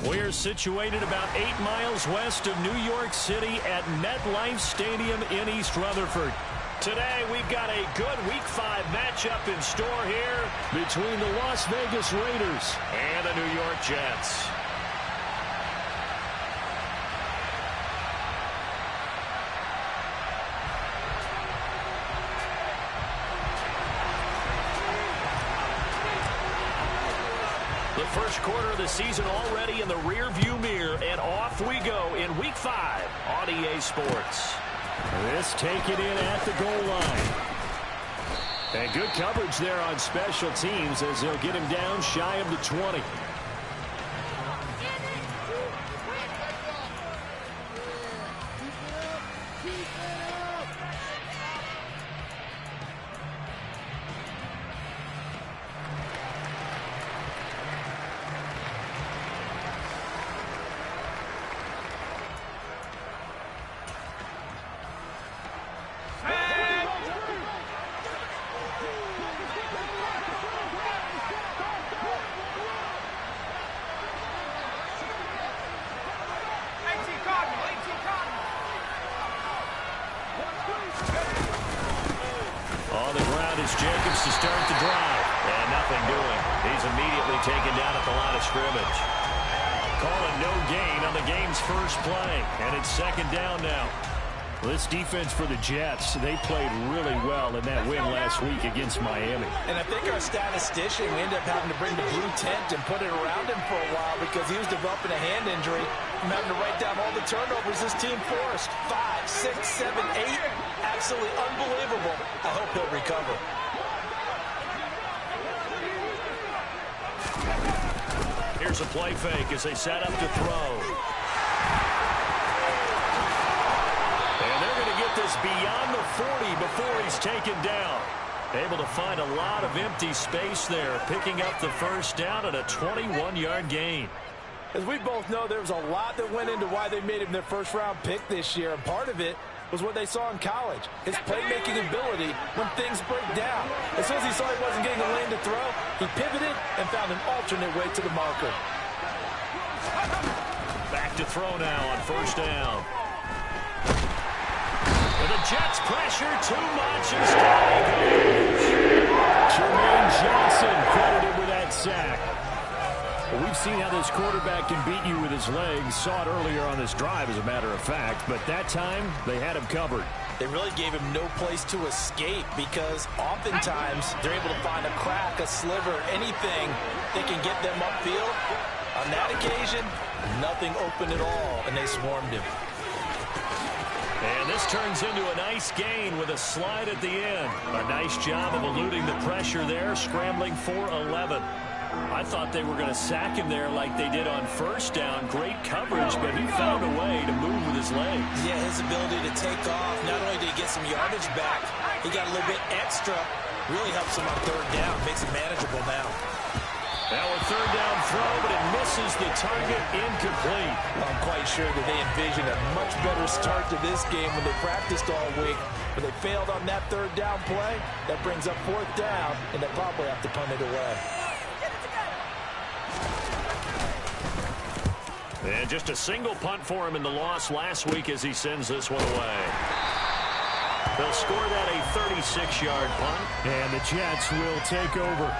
We're situated about 8 miles west of New York City at MetLife Stadium in East Rutherford. Today, we've got a good Week 5 matchup in store here between the Las Vegas Raiders and the New York Jets. The first quarter of the season already in the rear-view mirror, and off we go in Week 5 on EA Sports. This taken in at the goal line. And good coverage there on special teams as they'll get him down shy of the 20. Jacobs to start the drive. And nothing doing. He's immediately taken down at the line of scrimmage. Calling no gain on the game's first play. And it's second down now. This defense for the Jets, they played really well in that win last week against Miami. And I think our statistician, we ended up having to bring the blue tent and put it around him for a while because he was developing a hand injury from having to write down all the turnovers this team forced. 5, 6, 7, 8. Absolutely unbelievable. I hope he'll recover. Here's a play fake as they set up to throw. And they're going to get this beyond the 40 before he's taken down. Able to find a lot of empty space there, picking up the first down at a 21-yard gain. As we both know, there was a lot that went into why they made him their first-round pick this year, and part of it was what they saw in college, his playmaking ability when things break down. As soon as he saw he wasn't getting a lane to throw, he pivoted and found an alternate way to the marker. Back to throw now on first down. And the Jets pressure too much as down goes. Jermaine Johnson credited with that sack. Well, we've seen how this quarterback can beat you with his legs. Saw it earlier on this drive, as a matter of fact. But that time, they had him covered. They really gave him no place to escape because oftentimes they're able to find a crack, a sliver, anything that can get them upfield. On that occasion, nothing open at all, and they swarmed him. And this turns into a nice gain with a slide at the end. A nice job of eluding the pressure there, scrambling for 11. I thought they were going to sack him there like they did on first down. Great coverage, but he found a way to move with his legs. Yeah, his ability to take off, not only did he get some yardage back, he got a little bit extra. Really helps him on third down, makes it manageable now. Now a third down throw, but it misses the target, incomplete. I'm quite sure that they envisioned a much better start to this game when they practiced all week. But they failed on that third down play. That brings up fourth down, and they probably have to punt it away. And just a single punt for him in the loss last week as he sends this one away. They'll score that a 36-yard punt. And the Jets will take over.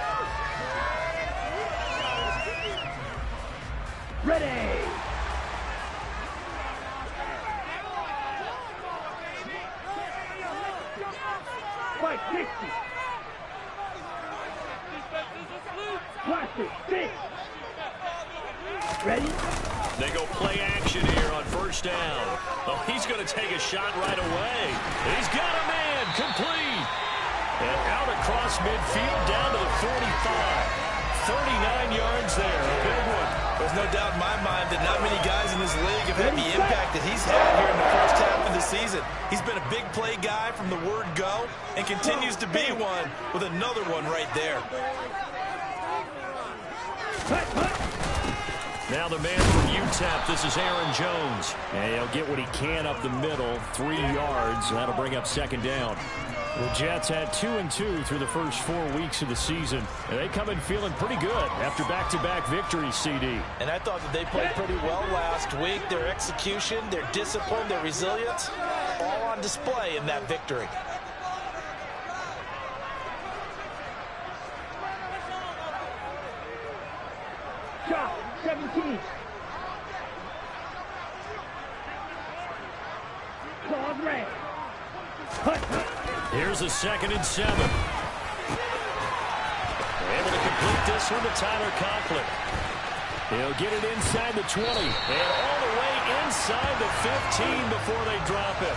Ready. Fight 60. Plastic 6. Ready? They go play action here on first down. Oh, he's going to take a shot right away. He's got a man, complete. And out across midfield down to the 45. 39 yards there, a big one. There's no doubt in my mind that not many guys in this league have had the impact that he's had here in the first half of the season. He's been a big play guy from the word go and continues to be one with another one right there. Now the man from UTEP, this is Aaron Jones. And he'll get what he can up the middle, 3 yards. That'll bring up second down. The Jets had 2-2 through the first 4 weeks of the season. And they come in feeling pretty good after back-to-back victories, CD. And I thought that they played pretty well last week. Their execution, their discipline, their resilience, all on display in that victory. Shot 17. Claws red. Here's a 2nd and 7. Able to complete this one to Tyler Conklin. He'll get it inside the 20 and all the way inside the 15 before they drop it.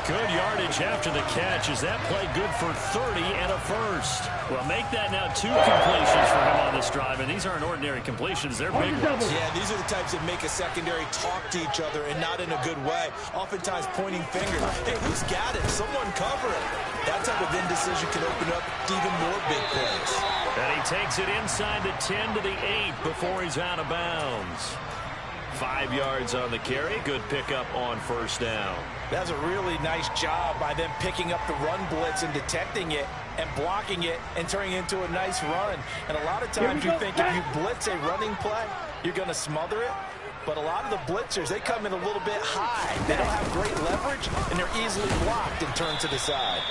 Good yardage after the catch. Is that play good for 30 and a first? Well, make that now 2 completions for him on this drive, and these aren't ordinary completions. They're big ones. Yeah, these are the types that make a secondary talk to each other and not in a good way. Oftentimes pointing fingers. Hey, who's got it? Someone cover it. That type of indecision can open up even more big plays. And he takes it inside the 10 to the 8 before he's out of bounds. 5 yards on the carry. Good pickup on first down. That's a really nice job by them picking up the run blitz and detecting it and blocking it and turning it into a nice run. And a lot of times you think if you blitz a running play, you're going to smother it. But a lot of the blitzers, they come in a little bit high. They don't have great leverage, and they're easily blocked and turned to the side.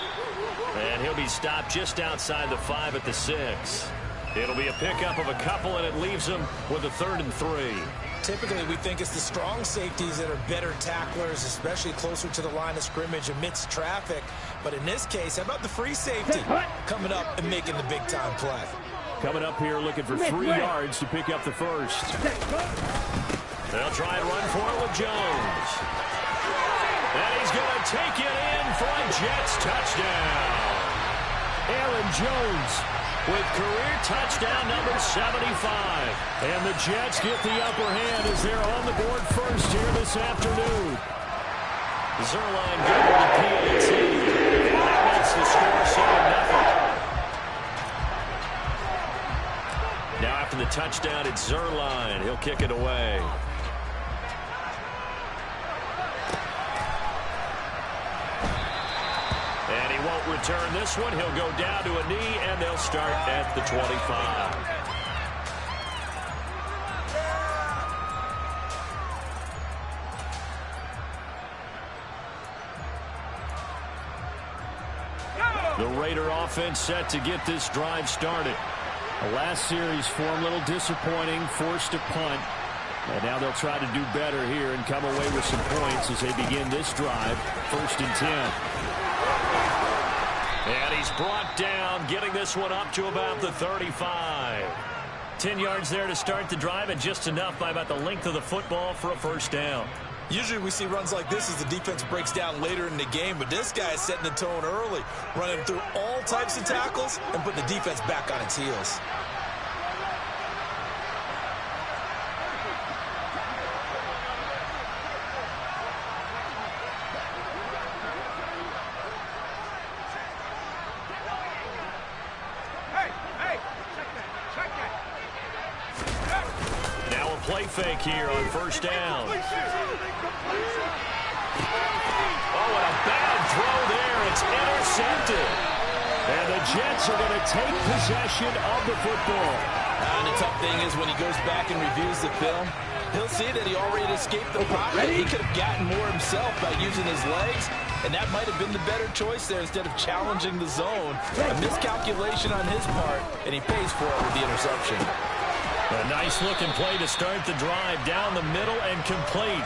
And he'll be stopped just outside the 5 at the 6. It'll be a pickup of a couple, and it leaves him with a 3rd and 3. Typically, we think it's the strong safeties that are better tacklers, especially closer to the line of scrimmage amidst traffic. But in this case, how about the free safety coming up and making the big-time play? Coming up here looking for 3 yards to pick up the first. They'll try and run for it with Jones. And he's going to take it in for a Jets touchdown. Aaron Jones with career touchdown number 75. And the Jets get the upper hand as they're on the board first here this afternoon. Zerline good with the PAT. That makes the score 7-0. Now after the touchdown, it's Zerline. He'll kick it away. And he won't return this one. He'll go down to a knee, and they'll start at the 25. The Raider offense set to get this drive started. The last series for him, a little disappointing, forced a punt. And now they'll try to do better here and come away with some points as they begin this drive. 1st and 10. And he's brought down, getting this one up to about the 35. 10 yards there to start the drive, and just enough by about the length of the football for a first down. Usually we see runs like this as the defense breaks down later in the game, but this guy is setting the tone early, running through all types of tackles and putting the defense back on its heels. Play fake here on first down. Oh, and a bad throw there. It's intercepted. And the Jets are going to take possession of the football. And the tough thing is when he goes back and reviews the film, he'll see that he already escaped the pocket. He could have gotten more himself by using his legs, and that might have been the better choice there instead of challenging the zone. A miscalculation on his part, and he pays for it with the interception. A nice-looking play to start the drive down the middle and complete.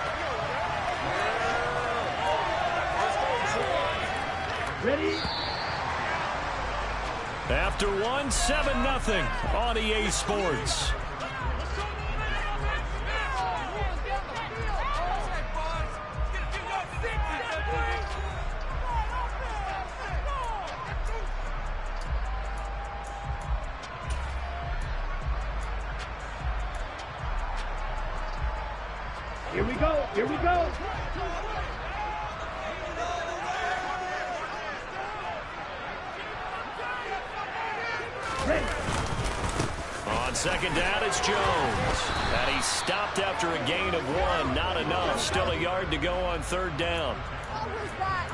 Ready? After one, 7-0 on EA Sports. Here we go. Here we go. second down, it's Jones. And he's stopped after a gain of 1. Not enough. Still a yard to go on third down.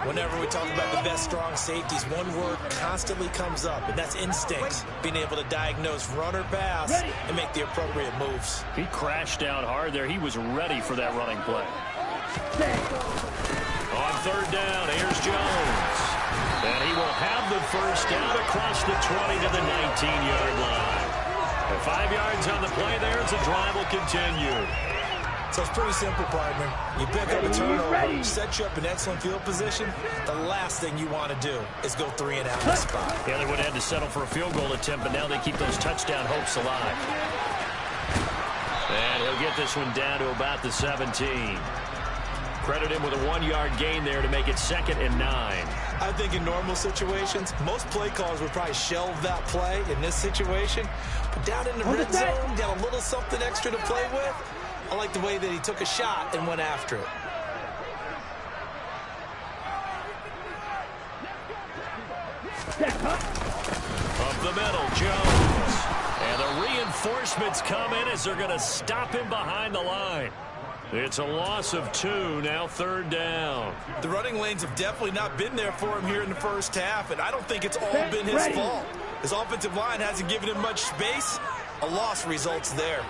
Whenever we talk about the best strong safeties, one word constantly comes up, and that's instinct. Being able to diagnose run or pass and make the appropriate moves. He crashed down hard there. He was ready for that running play. On third down, here's Jones. And he will have the first down across the 20 to the 19-yard line. And 5 yards on the play there as the drive will continue. So it's pretty simple, partner. You pick up a turnover, set you up in excellent field position. The last thing you want to do is go 3 and out of the spot. Yeah, they would have had to settle for a field goal attempt, but now they keep those touchdown hopes alive. And he'll get this one down to about the 17. Credit him with a 1-yard gain there to make it 2nd and 9. I think in normal situations, most play callers would probably shelve that play in this situation. But down in the red zone, got a little something extra to play with. I like the way that he took a shot and went after it. Up the middle, Jones. And the reinforcements come in as they're going to stop him behind the line. It's a loss of 2, now third down. The running lanes have definitely not been there for him here in the first half, and I don't think it's all been his fault. His offensive line hasn't given him much space. A loss results there.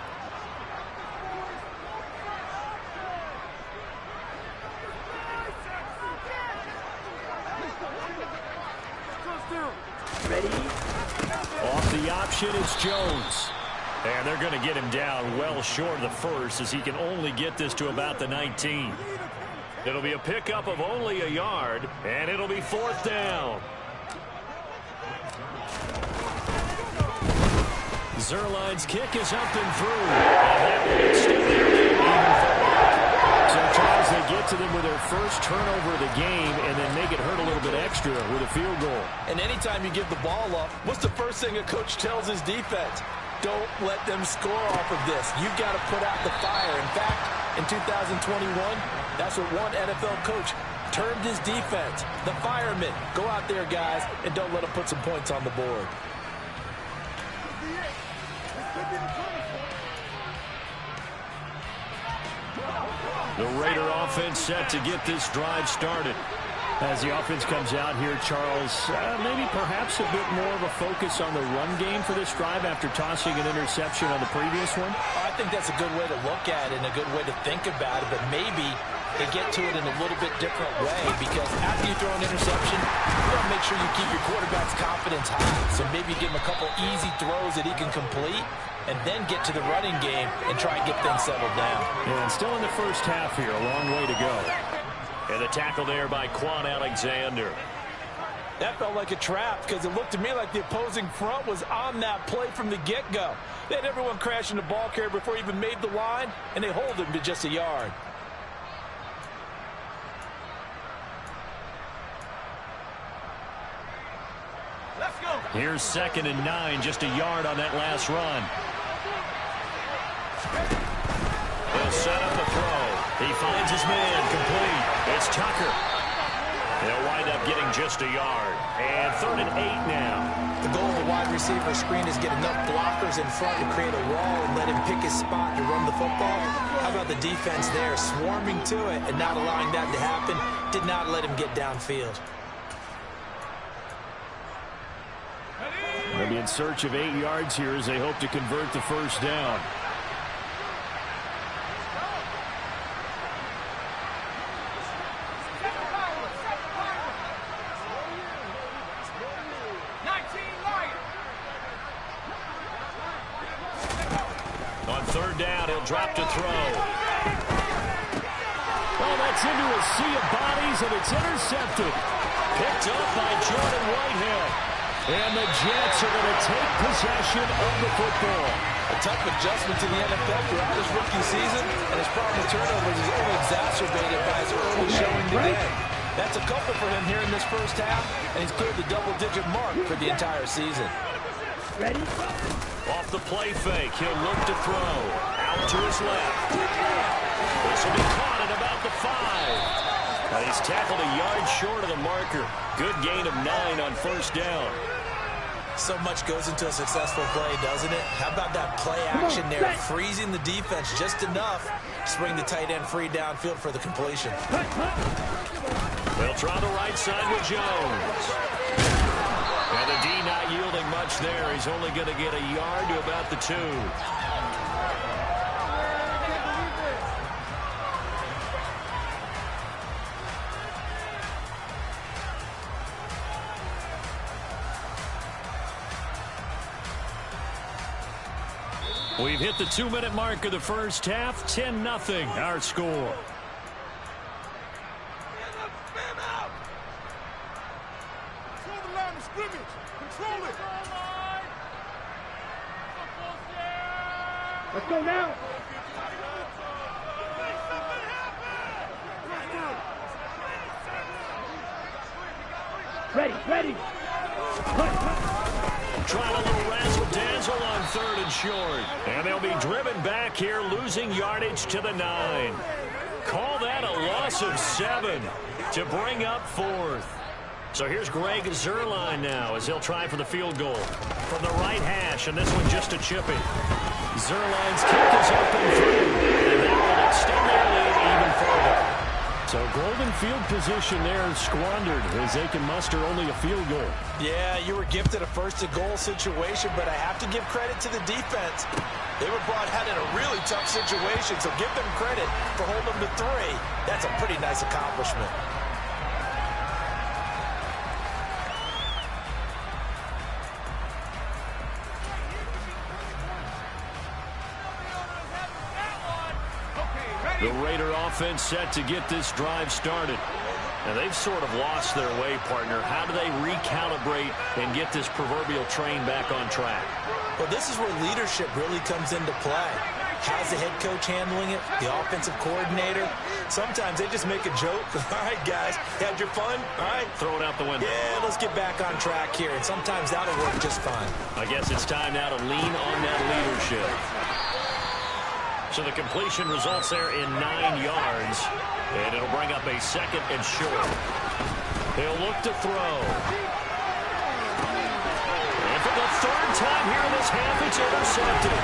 Off the option, it's Jones. And they're going to get him down well short of the first as he can only get this to about the 19. It'll be a pickup of only a yard, and it'll be 4th down. Zerline's kick is up and through. And that will extend their lead even further. So, Charles, they get to them with their first turnover of the game and then make it hurt a little bit extra with a field goal. And anytime you give the ball up, what's the first thing a coach tells his defense? Don't let them score off of this. You've got to put out the fire. In fact, in 2021, that's what one NFL coach termed his defense. The firemen. Go out there, guys, and don't let them put some points on the board. The Raider offense set to get this drive started. As the offense comes out here, Charles, maybe perhaps a bit more of a focus on the run game for this drive after tossing an interception on the previous one? I think that's a good way to look at it and a good way to think about it, but maybe they get to it in a little bit different way because after you throw an interception, you got to make sure you keep your quarterback's confidence high. So maybe give him a couple easy throws that he can complete and then get to the running game and try and get things settled down. Yeah, and still in the first half here, a long way to go. And the tackle there by Quan Alexander. That felt like a trap because it looked to me like the opposing front was on that play from the get-go. They had everyone crashing the ball carrier before he even made the line, and they hold him to just a yard. Let's go. Here's 2nd and 9, just a yard on that last run. He'll set up the throw. He finds his man complete. It's Tucker. They'll wind up getting just a yard. And 3rd and 8 now. The goal of the wide receiver screen is get enough blockers in front to create a wall and let him pick his spot to run the football. How about the defense there, swarming to it and not allowing that to happen? Did not let him get downfield. They'll be in search of 8 yards here as they hope to convert the first down. On 3rd down, he'll drop to throw. Oh, that's into a sea of bodies, and it's intercepted. Picked up by Jordan Whitehead. And the Jets are going to take possession of the football. A tough adjustment to the NFL throughout his rookie season, and his problem with turnovers is only exacerbated by his early showing today. That's a couple for him here in this first half, and he's cleared the double-digit mark for the entire season. Ready? Off the play fake, he'll look to throw. Out to his left. This will be caught at about the 5. And he's tackled a yard short of the marker. Good gain of 9 on 1st down. So much goes into a successful play, doesn't it? How about that play action there, freezing the defense just enough to bring the tight end free downfield for the completion. They'll try the right side with Jones. And the D not yielding much there. He's only going to get a yard to about the 2. We've hit the 2-minute mark of the first half. 10-0 our score. Let's go now. Ready. Trying a little razzle-dazzle on 3rd and short. And they'll be driven back here, losing yardage to the 9. Call that a loss of 7 to bring up 4th. So here's Greg Zuerlein now as he'll try for the field goal from the right hash, and this one just a chippy. Zuerlein's kick is up and through, and that will extend their lead even further. So golden field position there squandered as they can muster only a field goal. Yeah, you were gifted a first-and-goal situation, but I have to give credit to the defense. They were brought out in a really tough situation, so give them credit for holding them to 3. That's a pretty nice accomplishment. The Raider offense set to get this drive started. And they've sort of lost their way, partner. How do they recalibrate and get this proverbial train back on track? Well, this is where leadership really comes into play. How's the head coach handling it? The offensive coordinator? Sometimes they just make a joke. All right, guys, had your fun? All right. Throw it out the window. Yeah, let's get back on track here. And sometimes that'll work just fine. I guess it's time now to lean on that leadership. So the completion results there in 9 yards. And it'll bring up a 2nd and short. They'll look to throw. And for the 3rd time here in this half, it's intercepted.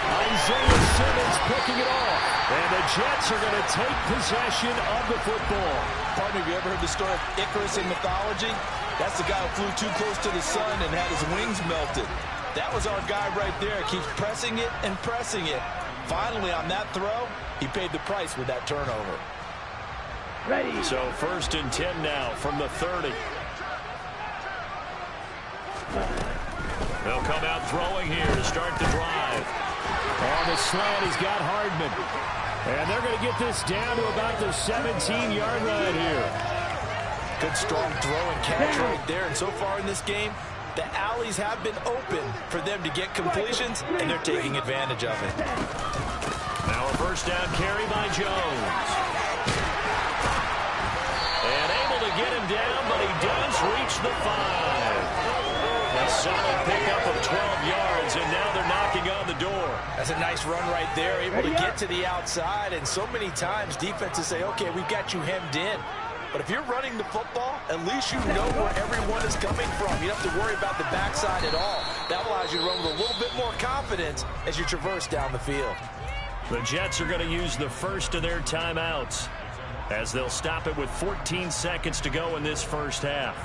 Isaiah Simmons picking it off. And the Jets are going to take possession of the football. Partner, have you ever heard the story of Icarus in mythology? That's the guy who flew too close to the sun and had his wings melted. That was our guy right there. Keeps pressing it and pressing it. Finally, on that throw, he paid the price with that turnover. Ready. So 1st and 10 now from the 30. They'll come out throwing here to start the drive. On the slant, he's got Hardman. And they're going to get this down to about the 17-yard line here. Good, strong throw and catch right there. And so far in this game, the alleys have been open for them to get completions, and they're taking advantage of it. Now a 1st down carry by Jones. And able to get him down, but he does reach the 5. A solid pickup of 12 yards, and now they're knocking on the door. That's a nice run right there, able to get to the outside. And so many times defenses say, okay, we've got you hemmed in. But if you're running the football, at least you know where everyone is coming from. You don't have to worry about the backside at all. That allows you to run with a little bit more confidence as you traverse down the field. The Jets are going to use the first of their timeouts as they'll stop it with 14 seconds to go in this first half.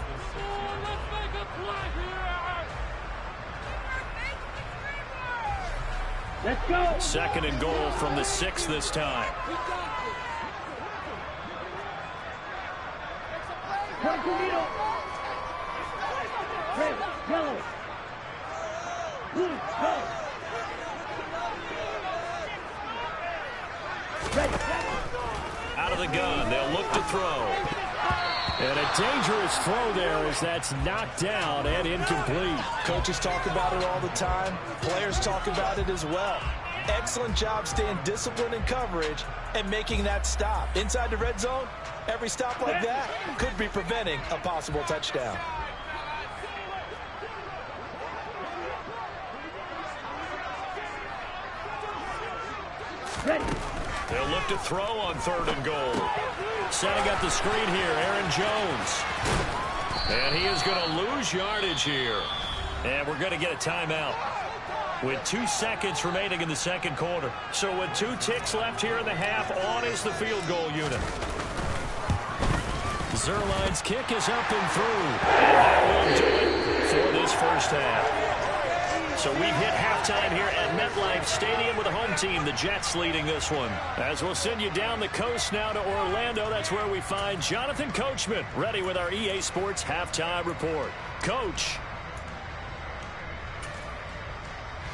Let's go. 2nd and goal from the 6 this time. Red, yellow. Blue, go. Ready. Out of the gun, they'll look to throw. And a dangerous throw there as that's knocked down and incomplete. Coaches talk about it all the time. Players talk about it as well. Excellent job staying disciplined in coverage and making that stop. Inside the red zone, every stop like that could be preventing a possible touchdown. Ready. They'll look to throw on 3rd and goal. Setting up the screen here, Aaron Jones. And he is going to lose yardage here. And we're going to get a timeout with 2 seconds remaining in the second quarter. So with 2 ticks left here in the half, on is the field goal unit. Zerline's kick is up and through. And that will do it for this first half. So we've hit halftime here at MetLife Stadium with the home team, the Jets, leading this one. As we'll send you down the coast now to Orlando, that's where we find Jonathan Coachman, ready with our EA Sports halftime report. Coach.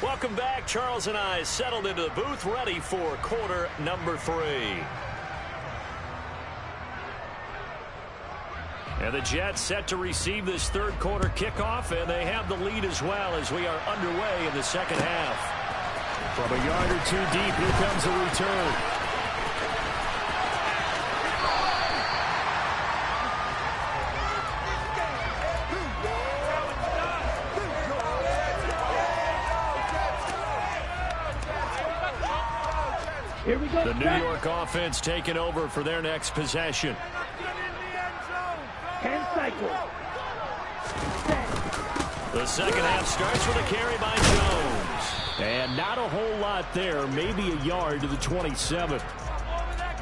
Welcome back. Charles and I settled into the booth, ready for quarter number 3. And the Jets set to receive this third quarter kickoff, and they have the lead as well as we are underway in the second half. From a yard or 2 deep, here comes a return. Here we go. The New York offense taking over for their next possession. 10 cycles. The second half starts with a carry by Jones. And not a whole lot there, maybe a yard to the 27.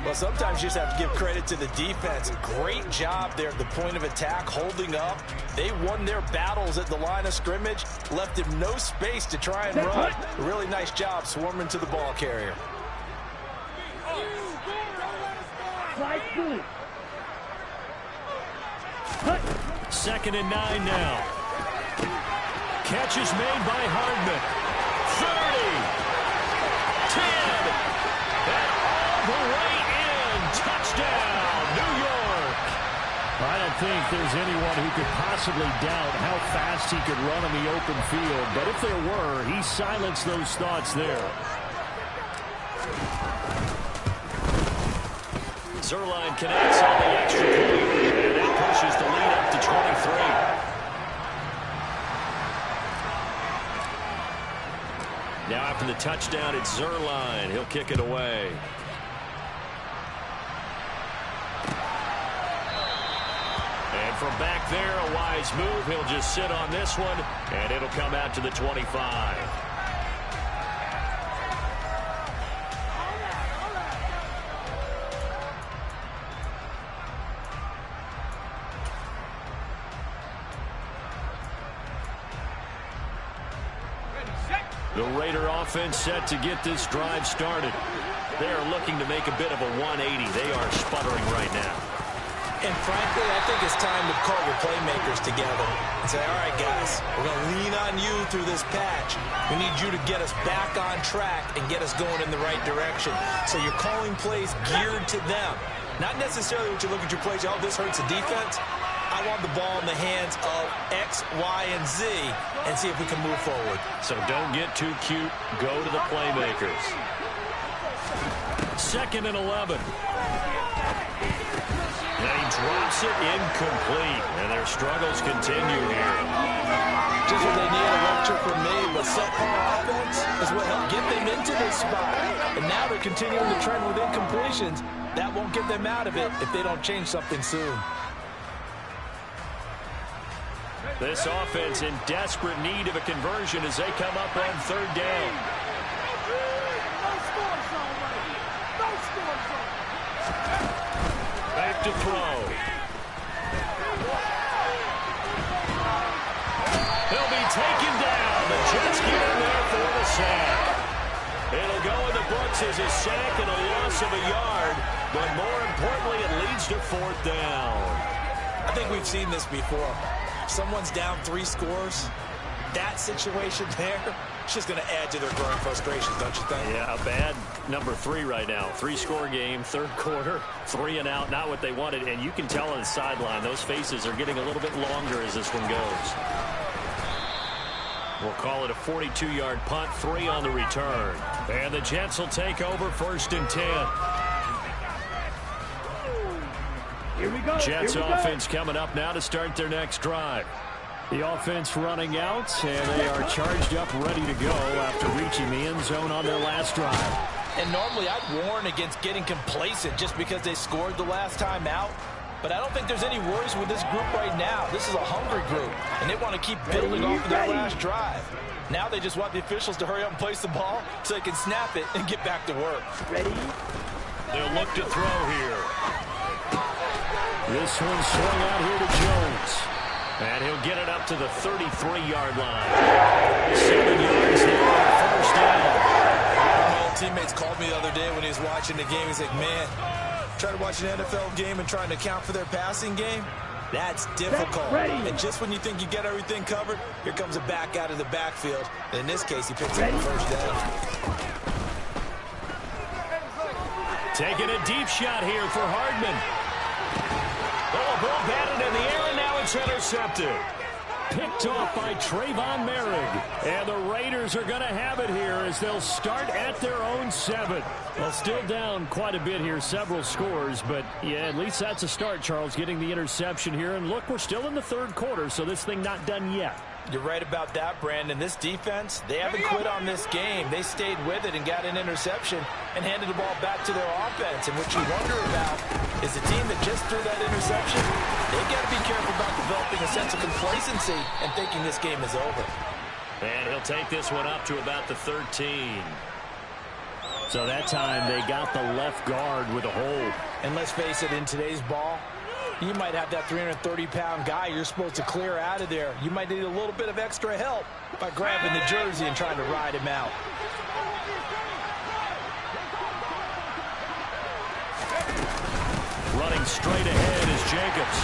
Well, sometimes you just have to give credit to the defense. Great job there at the point of attack, holding up. They won their battles at the line of scrimmage, left him no space to try and run. A really nice job swarming to the ball carrier. Slide through. Second and 9 now. Catch is made by Hardman. 30. 10. And all the way in. Touchdown, New York. I don't think there's anyone who could possibly doubt how fast he could run in the open field. But if there were, he silenced those thoughts there. Zerline connects on the extra point. And that pushes the lead up to 23. Now after the touchdown, it's Zerline. He'll kick it away. And from back there, a wise move. He'll just sit on this one, and it'll come out to the 25. The Raider offense set to get this drive started. They are looking to make a bit of a 180. They are sputtering right now. And frankly, I think it's time to call your playmakers together and say, all right, guys, we're going to lean on you through this patch. We need you to get us back on track and get us going in the right direction. So you're calling plays geared to them. Not necessarily what you look at your plays, oh, this hurts the defense. I want the ball in the hands of X, Y, and Z and see if we can move forward. So don't get too cute. Go to the playmakers. Second and 11. And he drops it incomplete. And their struggles continue here. Just what they need, a lecture from me, but subpar offense is what helped get them into this spot. And now they're continuing the trend with incompletions. That won't get them out of it if they don't change something soon. This offense in desperate need of a conversion as they come up on third down. Back to throw. He'll be taken down. The Jets get in there for the sack. It'll go in the books as a sack and a loss of a yard. But more importantly, it leads to fourth down. I think we've seen this before. Someone's down 3 scores. That situation there, it's just going to add to their growing frustrations, don't you think? Yeah, a bad number 3 right now. 3-score game, third quarter, 3 and out, not what they wanted. And you can tell on the sideline, those faces are getting a little bit longer as this one goes. We'll call it a 42-yard punt, 3 on the return. And the Jets will take over first and 10. Here we go. Jets offense coming up now to start their next drive. The offense running out, and they are charged up, ready to go after reaching the end zone on their last drive. And normally I'd warn against getting complacent just because they scored the last time out. But I don't think there's any worries with this group right now. This is a hungry group, and they want to keep building off of their last drive. Now they just want the officials to hurry up and place the ball so they can snap it and get back to work. Ready? They'll look to throw here. This one swung out here to Jones. And he'll get it up to the 33-yard line. 7 yards there on first down. My old teammates called me the other day when he was watching the game. He's like, man, trying to watch an NFL game and trying to account for their passing game, that's difficult. And just when you think you get everything covered, here comes a back out of the backfield. And in this case, he picks up the first down. Taking a deep shot here for Hardman. Oh, ball batted in the air, and now it's intercepted. Picked off by Trayvon Merrick. And the Raiders are going to have it here as they'll start at their own 7. Well, still down quite a bit here, several scores. But, yeah, at least that's a start, Charles, getting the interception here. And, look, we're still in the third quarter, so this thing not done yet. You're right about that, Brandon. This defense, they haven't quit on this game. They stayed with it and got an interception and handed the ball back to their offense. And what you wonder about is the team that just threw that interception, they've got to be careful about developing a sense of complacency and thinking this game is over. And he'll take this one up to about the 13. So that time they got the left guard with a hold. And let's face it, in today's ball, you might have that 330-pound guy you're supposed to clear out of there. You might need a little bit of extra help by grabbing the jersey and trying to ride him out. Running straight ahead is Jacobs.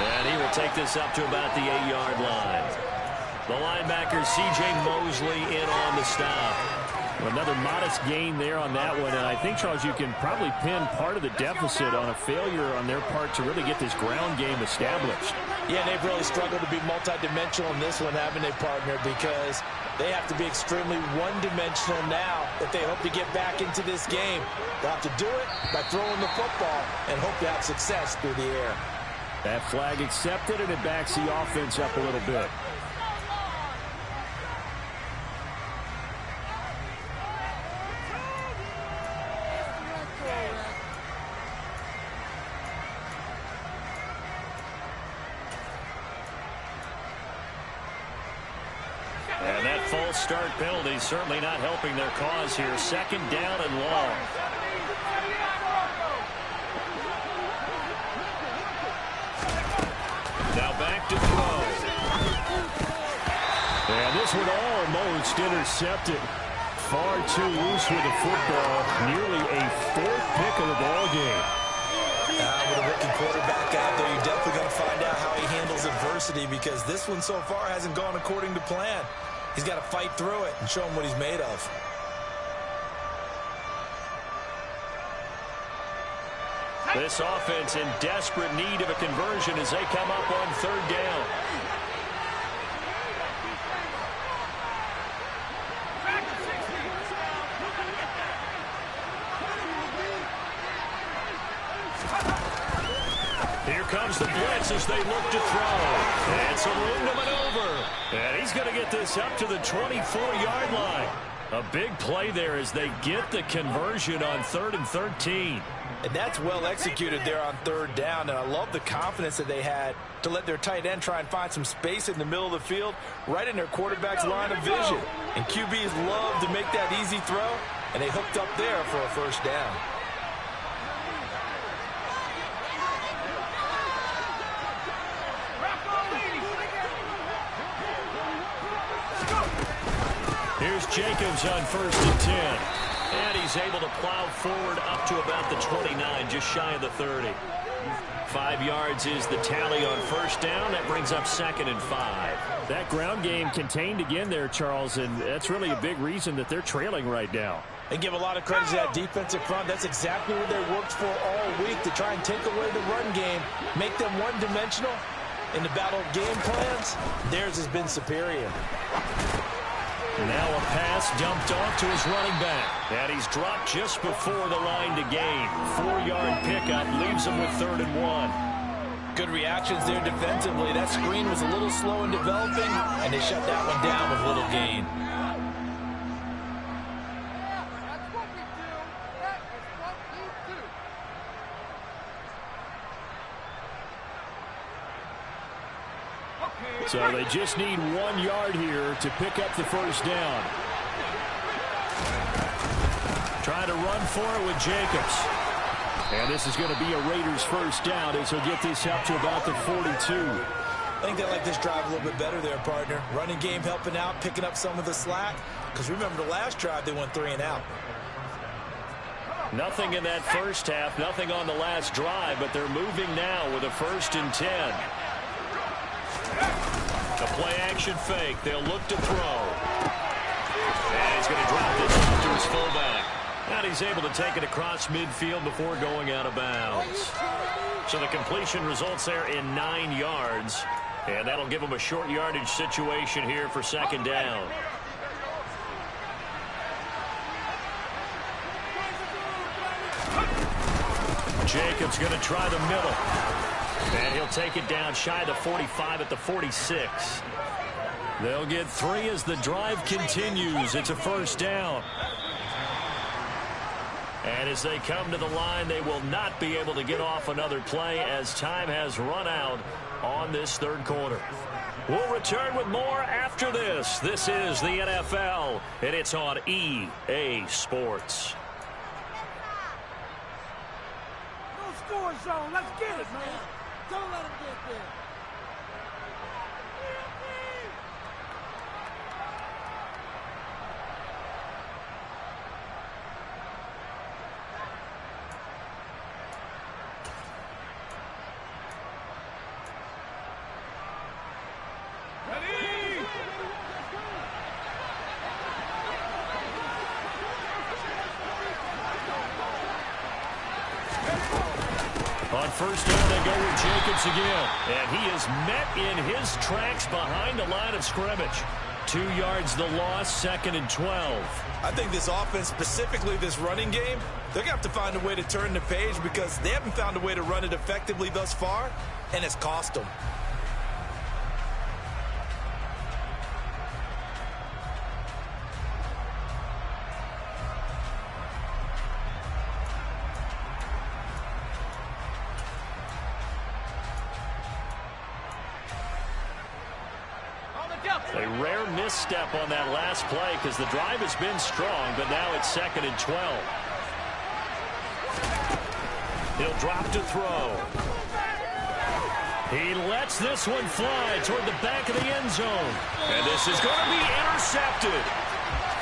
And he will take this up to about the 8-yard line. The linebacker, C.J. Mosley, in on the stop. Another modest gain there on that one, and I think, Charles, you can probably pin part of the deficit on a failure on their part to really get this ground game established. Yeah, they've really struggled to be multidimensional in this one, haven't they, partner? Because they have to be extremely one-dimensional now if they hope to get back into this game. They'll have to do it by throwing the football and hope to have success through the air. That flag accepted, and it backs the offense up a little bit. And that false start penalty certainly not helping their cause here. Second down and long. Now back to throw. And this one almost intercepted. Far too loose with the football. Nearly a 4th pick of the ball game. With a rookie quarterback out there, you're definitely going to find out how he handles adversity, because this one so far hasn't gone according to plan. He's got to fight through it and show him what he's made of. This offense in desperate need of a conversion as they come up on 3rd down. Here comes the blitz as they look to throw. And some room to maneuver. And he's going to get this up to the 24-yard line. A big play there as they get the conversion on 3rd and 13. And that's well executed there on 3rd down. And I love the confidence that they had to let their tight end try and find some space in the middle of the field, right in their quarterback's line of vision. And QBs love to make that easy throw, and they hooked up there for a first down. Here's Jacobs on 1st and 10. And he's able to plow forward up to about the 29, just shy of the 30. 5 yards is the tally on 1st down. That brings up 2nd and 5. That ground game contained again there, Charles, and that's really a big reason that they're trailing right now. They give a lot of credit to that defensive front. That's exactly what they worked for all week, to try and take away the run game, make them one-dimensional. In the battle of game plans, theirs has been superior. Now a pass dumped off to his running back. And he's dropped just before the line to gain. 4-yard pickup leaves him with 3rd and 1. Good reactions there defensively. That screen was a little slow in developing, and they shut that one down with little gain. So they just need 1 yard here to pick up the first down. Trying to run for it with Jacobs. And this is going to be a Raiders first down as he'll get this up to about the 42. I think they like this drive a little bit better there, partner. Running game helping out, picking up some of the slack. Because remember, the last drive, they went 3 and out. Nothing in that first half, nothing on the last drive, but they're moving now with a 1st and 10. A play-action fake. They'll look to throw. And he's going to drop this off to his fullback. And he's able to take it across midfield before going out of bounds. So the completion results there in 9 yards. And that'll give him a short yardage situation here for 2nd down. Jacobs going to try the middle. And he'll take it down shy of the 45 at the 46. They'll get 3 as the drive continues. It's a 1st down. And as they come to the line, they will not be able to get off another play as time has run out on this 3rd quarter. We'll return with more after this. This is the NFL, and it's on EA Sports. Score zone. Let's get it, man. Don't let him get there. On 1st down, they go with Jacobs again. And he is met in his tracks behind the line of scrimmage. 2 yards the loss, 2nd and 12. I think this offense, specifically this running game, they're going to have to find a way to turn the page because they haven't found a way to run it effectively thus far, and it's cost them. A rare misstep on that last play because the drive has been strong, but now it's 2nd and 12. He'll drop to throw. He lets this one fly toward the back of the end zone. And this is going to be intercepted.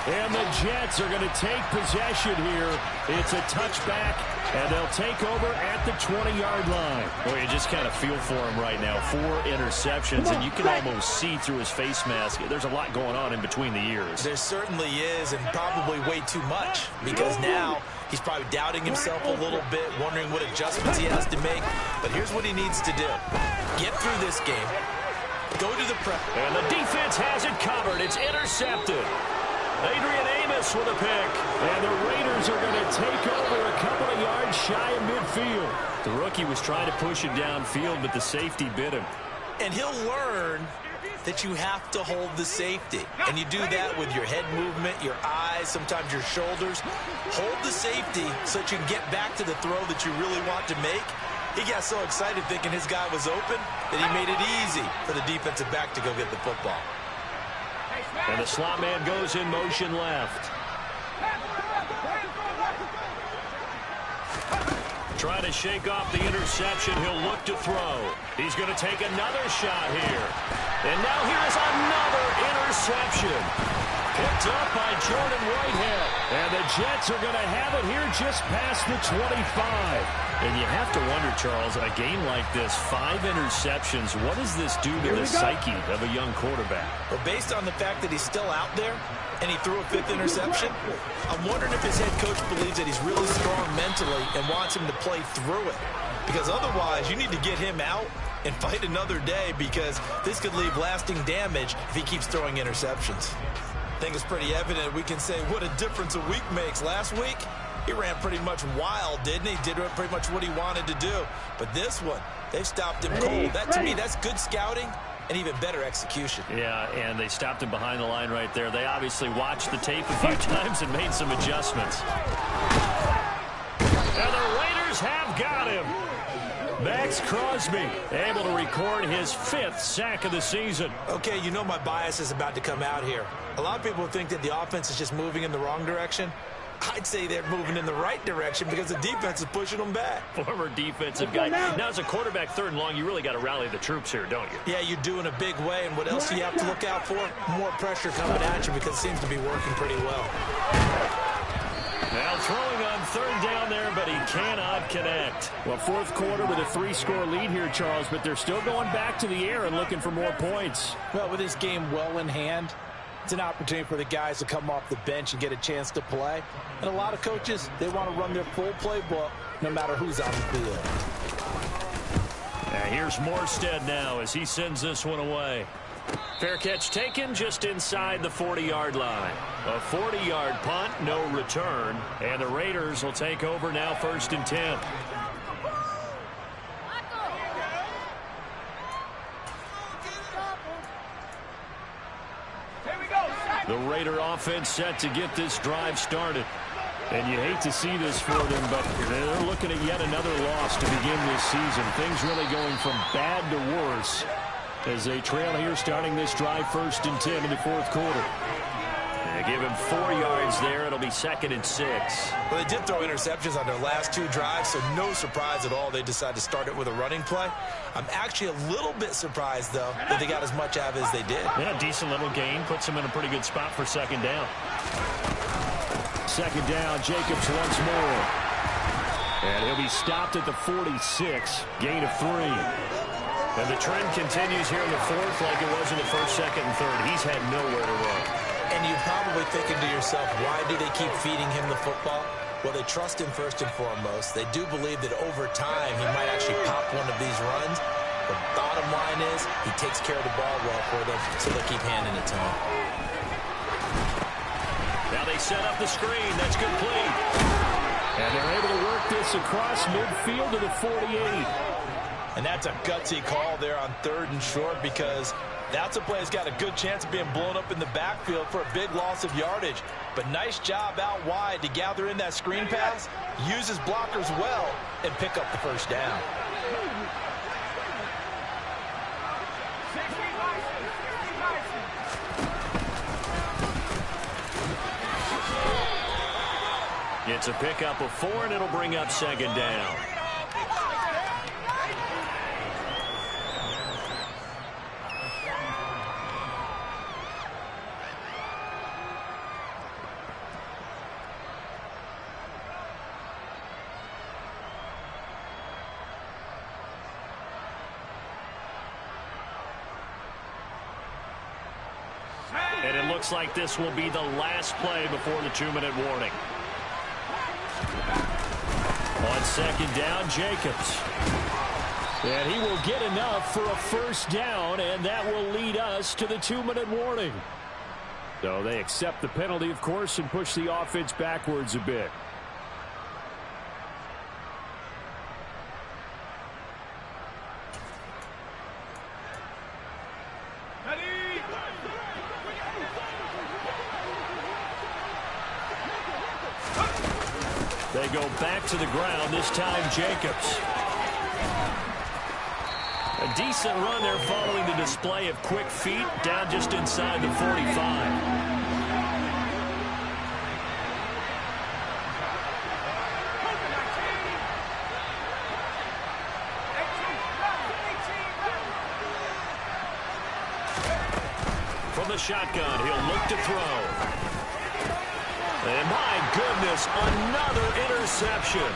And the Jets are going to take possession here. It's a touchback, and they'll take over at the 20-yard line. Well, you just kind of feel for him right now. 4 interceptions, and you can almost see through his face mask. There's a lot going on in between the ears. There certainly is, and probably way too much, because now he's probably doubting himself a little bit, wondering what adjustments he has to make. But here's what he needs to do. Get through this game. Go to the prep. And the defense has it covered. It's intercepted. Adrian Amos with a pick. And the Raiders are going to take over a couple of yards shy of midfield. The rookie was trying to push it downfield, but the safety bit him. And he'll learn that you have to hold the safety. And you do that with your head movement, your eyes, sometimes your shoulders. Hold the safety so that you can get back to the throw that you really want to make. He got so excited thinking his guy was open that he made it easy for the defensive back to go get the football. And the slot man goes in motion left. Trying to shake off the interception. He'll look to throw. He's going to take another shot here. And now here is another interception. Picked up by Jordan Whitehead. And the Jets are going to have it here just past the 25. And you have to wonder, Charles, a game like this, 5 interceptions, what does this do to the psyche of a young quarterback? Well, based on the fact that he's still out there and he threw a 5th interception, I'm wondering if his head coach believes that he's really strong mentally and wants him to play through it. Because otherwise, you need to get him out and fight another day because this could leave lasting damage if he keeps throwing interceptions. I think it's pretty evident we can say what a difference a week makes. Last week, he ran pretty much wild, didn't he? Did pretty much what he wanted to do. But this one, they've stopped him cold. That, to me, that's good scouting and even better execution. Yeah, and they stopped him behind the line right there. They obviously watched the tape a few times and made some adjustments. And the Raiders have got him. Max Crosby able to record his 5th sack of the season. Okay, you know my bias is about to come out here. A lot of people think that the offense is just moving in the wrong direction. I'd say they're moving in the right direction because the defense is pushing them back. Former defensive guy. Now, as a quarterback, 3rd and long, you really got to rally the troops here, don't you? Yeah, you do in a big way. And what else do you have to look out for? More pressure coming at you because it seems to be working pretty well. Now throwing on 3rd down there, but he cannot connect. Well, 4th quarter with a 3-score lead here, Charles, but they're still going back to the air and looking for more points. Well, with this game well in hand, it's an opportunity for the guys to come off the bench and get a chance to play. And a lot of coaches, they want to run their full playbook no matter who's on the field. Now here's Morstead now as he sends this one away. Fair catch taken just inside the 40-yard line. A 40-yard punt, no return. And the Raiders will take over now 1st and 10. The Raider offense set to get this drive started. And you hate to see this for them, but they're looking at yet another loss to begin this season. Things really going from bad to worse as they trail here starting this drive 1st and 10 in the 4th quarter. They give him 4 yards there. It'll be 2nd and 6. Well, they did throw interceptions on their last 2 drives, so no surprise at all they decided to start it with a running play. I'm actually a little bit surprised, though, that they got as much out of it as they did. Yeah, decent little gain. Puts them in a pretty good spot for 2nd down. 2nd down, Jacobs once more. And he'll be stopped at the 46. Gain of 3. And the trend continues here in the 4th like it was in the 1st, 2nd, and 3rd. He's had nowhere to run. And you're probably thinking to yourself, why do they keep feeding him the football? Well, they trust him first and foremost. They do believe that over time he might actually pop one of these runs. But bottom line is he takes care of the ball well for them, so they'll keep handing it to him. Now they set up the screen. That's complete. And they're able to work this across midfield to the 48. And that's a gutsy call there on 3rd and short because that's a play that's got a good chance of being blown up in the backfield for a big loss of yardage. But nice job out wide to gather in that screen pass, use his blockers well, and pick up the 1st down. It's a pickup of 4, and it'll bring up 2nd down. And it looks like this will be the last play before the 2-minute warning. On 2nd down, Jacobs. And he will get enough for a 1st down, and that will lead us to the 2-minute warning. So they accept the penalty, of course, and push the offense backwards a bit. They go back to the ground, this time Jacobs. A decent run there following the display of quick feet down just inside the 45. From the shotgun, he'll look to throw. And my goodness, another interception.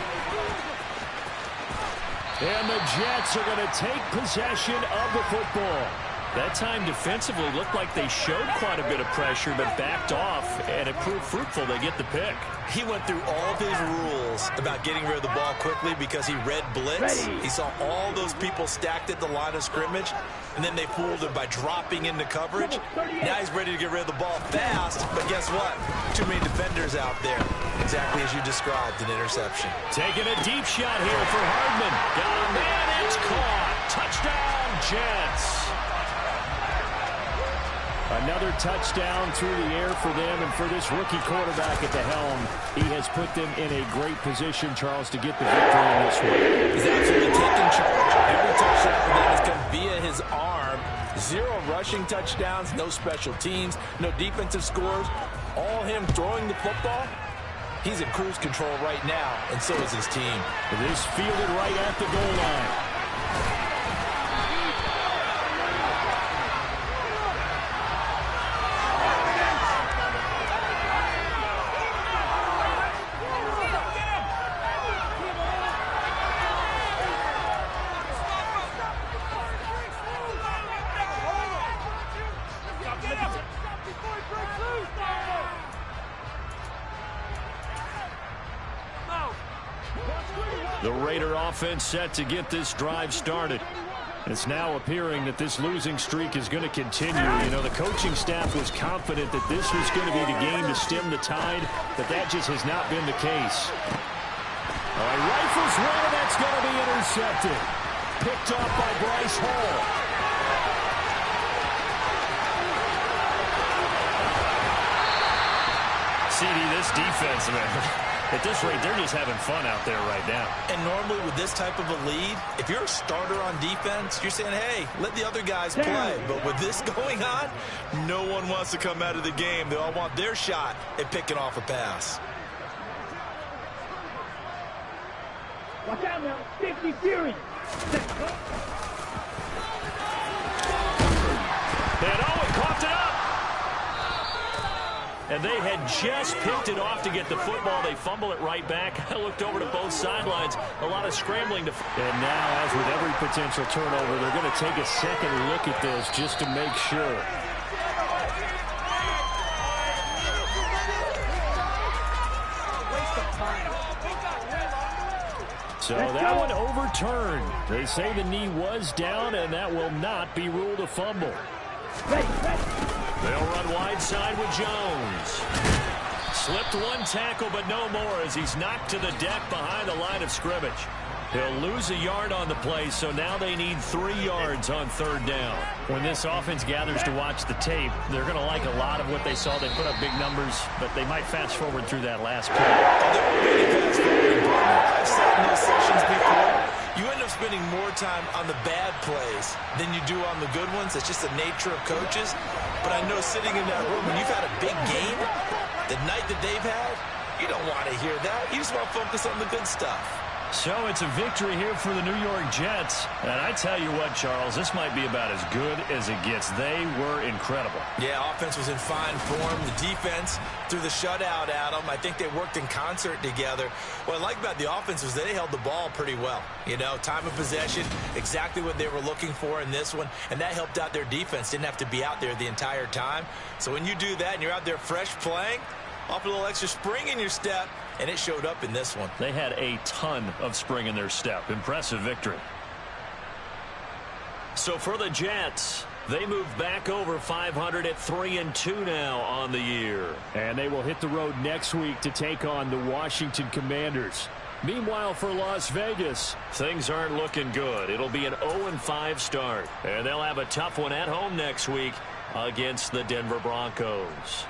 And the Jets are going to take possession of the football. That time defensively looked like they showed quite a bit of pressure but backed off, and it proved fruitful. They get the pick. He went through all of his rules about getting rid of the ball quickly because he read blitz. He saw all those people stacked at the line of scrimmage, and then they fooled him by dropping into coverage. Now he's ready to get rid of the ball fast, but guess what? Too many defenders out there. Exactly as you described, an interception. Taking a deep shot here for Hardman. Got a man, it's caught. Touchdown, Jets. Another touchdown through the air for them, and for this rookie quarterback at the helm, he has put them in a great position, Charles, to get the victory in this one. He's absolutely taking charge. Every touchdown for them has come via his arm. 0 rushing touchdowns, no special teams, no defensive scores. All him throwing the football. He's in cruise control right now, and so is his team. This fielded right at the goal line. The Raider offense set to get this drive started. It's now appearing that this losing streak is going to continue. You know, the coaching staff was confident that this was going to be the game to stem the tide, but that just has not been the case. All right, rifles one, and that's going to be intercepted. Picked off by Bryce Hall. CD, this defense, man. At this rate, they're just having fun out there right now. And normally with this type of a lead, if you're a starter on defense, you're saying, hey, let the other guys play. But with this going on, no one wants to come out of the game. They all want their shot at picking off a pass. Watch out now. 50 Fury. And Owen coughed it up. And they had just picked it off to get the football. They fumble it right back. I looked over to both sidelines. A lot of scrambling. And now, as with every potential turnover, they're going to take a second look at this just to make sure. So that one overturned. They say the knee was down, and that will not be ruled a fumble. They'll run wide side with Jones. Slipped one tackle, but no more as he's knocked to the deck behind the line of scrimmage. He'll lose a yard on the play, so now they need 3 yards on 3rd down. When this offense gathers to watch the tape, they're going to like a lot of what they saw. They put up big numbers, but they might fast forward through that last play. I've sat in those sessions before. You end up spending more time on the bad plays than you do on the good ones. It's just the nature of coaches. But I know sitting in that room, when you've had a big game, the night that they've had, you don't want to hear that. You just want to focus on the good stuff. So it's a victory here for the New York Jets. And I tell you what, Charles, this might be about as good as it gets. They were incredible. Yeah, offense was in fine form. The defense threw the shutout at them. I think they worked in concert together. What I like about the offense was they held the ball pretty well. You know, time of possession, exactly what they were looking for in this one. And that helped out their defense. Didn't have to be out there the entire time. So when you do that and you're out there fresh playing, off a little extra spring in your step, and it showed up in this one. They had a ton of spring in their step. Impressive victory. So for the Jets, they move back over 500 at 3-2 now on the year. And they will hit the road next week to take on the Washington Commanders. Meanwhile, for Las Vegas, things aren't looking good. It'll be an 0-5 start. And they'll have a tough one at home next week against the Denver Broncos.